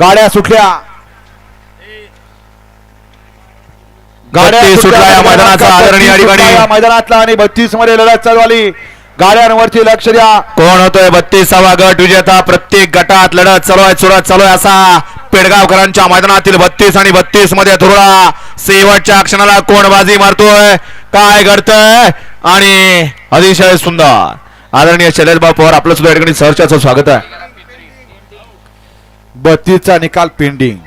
गाड्या सुटल्या सुटला या मैदानाचा आदरणीय या मैदानातला आणि 32 मध्ये लढत चालू आली. गाड्यांवरती लक्ष द्या. कोण होतोय 32वा गट विजेता. प्रत्येक गटात लढत चालू आहे, सुरुवात चालू आहे. असा पेडगावकरांच्या मैदानातील 32 आणि 32 मध्ये धुरळा. शेवटच्या क्षणाला कोण बाजी मारतोय, काय घडतंय आणि अतिशय सुंदर आदरणीय शैलेशभाऊ पवार आपलं सुद्धा या ठिकाणी सहर्षाचं स्वागत आहे. 32 चा निकाल पेंडिंग.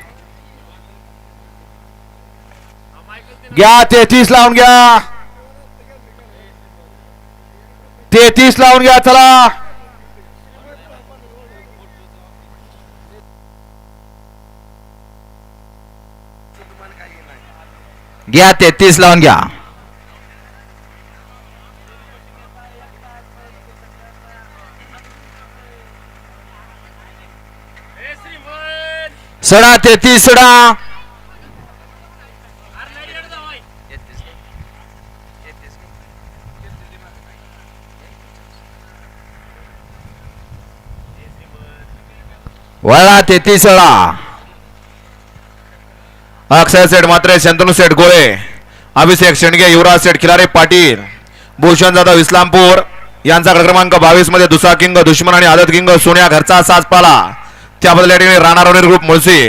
घ्या 33 लावून घ्या. 33 लावून घ्या. चला घ्या 33 लावून घ्या. सडा 33 सडा. वळा 33 सडा. अक्षय सेठ मात्रे, शंतनू सेठ गोळे, अभिषेक शेंडगे, युवराज सेठ खिलारे पाटील, भूषण जाधव इस्लामपूर यांचा क्रमांक 22 मध्ये दुसरा किंग दुश्मन आणि आदत किंग सोन्या घरचा साज पाला. त्याबद्दल या ठिकाणी राणा रोनेर ग्रुप मुळशी